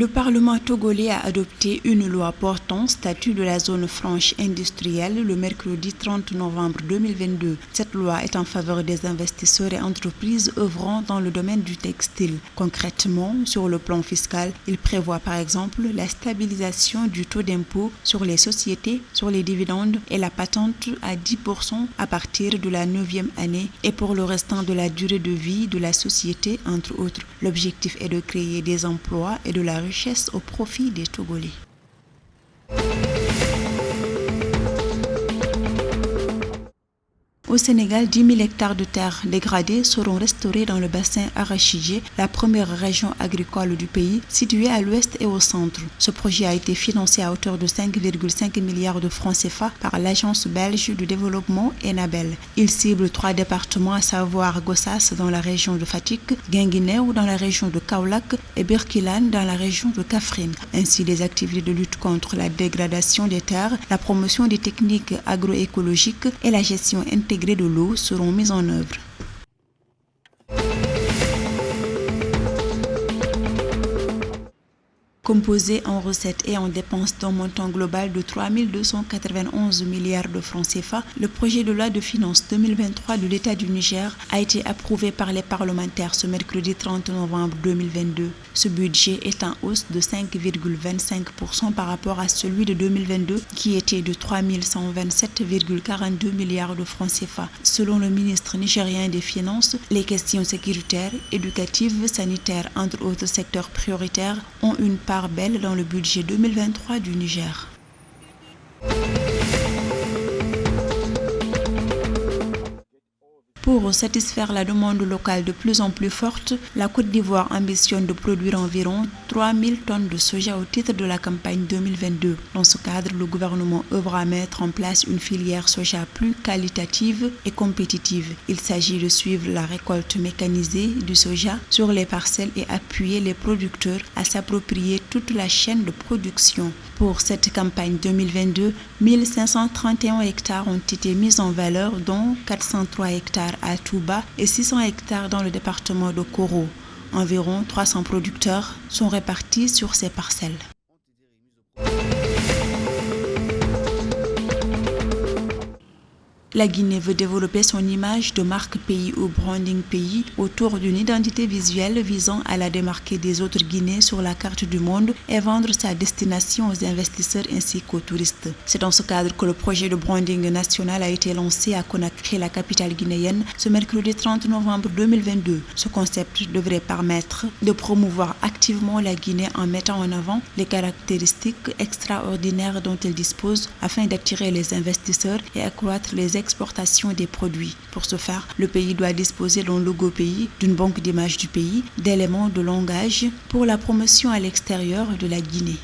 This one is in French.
Le Parlement togolais a adopté une loi portant statut de la zone franche industrielle le mercredi 30 novembre 2022. Cette loi est en faveur des investisseurs et entreprises œuvrant dans le domaine du textile. Concrètement, sur le plan fiscal, il prévoit par exemple la stabilisation du taux d'impôt sur les sociétés, sur les dividendes et la patente à 10% à partir de la 9e année et pour le restant de la durée de vie de la société, entre autres. L'objectif est de créer des emplois et de la richesse au profit des Togolais. Au Sénégal, 10 000 hectares de terres dégradées seront restaurés dans le bassin arachidier, la première région agricole du pays, située à l'ouest et au centre. Ce projet a été financé à hauteur de 5,5 milliards de francs CFA par l'agence belge de développement Enabel. Il cible 3 départements, à savoir Gossas dans la région de Fatick, Guinguinéo dans la région de Kaolack et Birkilane dans la région de Kaffrine. Ainsi, les activités de lutte contre la dégradation des terres, la promotion des techniques agroécologiques et la gestion intégrée de l'eau seront mises en œuvre. Composé en recettes et en dépenses d'un montant global de 3 291 milliards de francs CFA, le projet de loi de finances 2023 de l'État du Niger a été approuvé par les parlementaires ce mercredi 30 novembre 2022. Ce budget est en hausse de 5,25% par rapport à celui de 2022 qui était de 3 127,42 milliards de francs CFA. Selon le ministre nigérien des Finances, les questions sécuritaires, éducatives, sanitaires, entre autres secteurs prioritaires, ont une part belle dans le budget 2023 du Niger. Pour satisfaire la demande locale de plus en plus forte, la Côte d'Ivoire ambitionne de produire environ 3 000 tonnes de soja au titre de la campagne 2022. Dans ce cadre, le gouvernement œuvre à mettre en place une filière soja plus qualitative et compétitive. Il s'agit de suivre la récolte mécanisée du soja sur les parcelles et appuyer les producteurs à s'approprier toute la chaîne de production. Pour cette campagne 2022, 1531 hectares ont été mis en valeur, dont 403 hectares à Touba et 600 hectares dans le département de Koro. Environ 300 producteurs sont répartis sur ces parcelles. La Guinée veut développer son image de marque pays ou branding pays autour d'une identité visuelle visant à la démarquer des autres Guinées sur la carte du monde et vendre sa destination aux investisseurs ainsi qu'aux touristes. C'est dans ce cadre que le projet de branding national a été lancé à Conakry, la capitale guinéenne, ce mercredi 30 novembre 2022. Ce concept devrait permettre de promouvoir activement la Guinée en mettant en avant les caractéristiques extraordinaires dont elle dispose afin d'attirer les investisseurs et accroître les exportation des produits. Pour ce faire, le pays doit disposer d'un logo pays, d'une banque d'images du pays, d'éléments de langage pour la promotion à l'extérieur de la Guinée.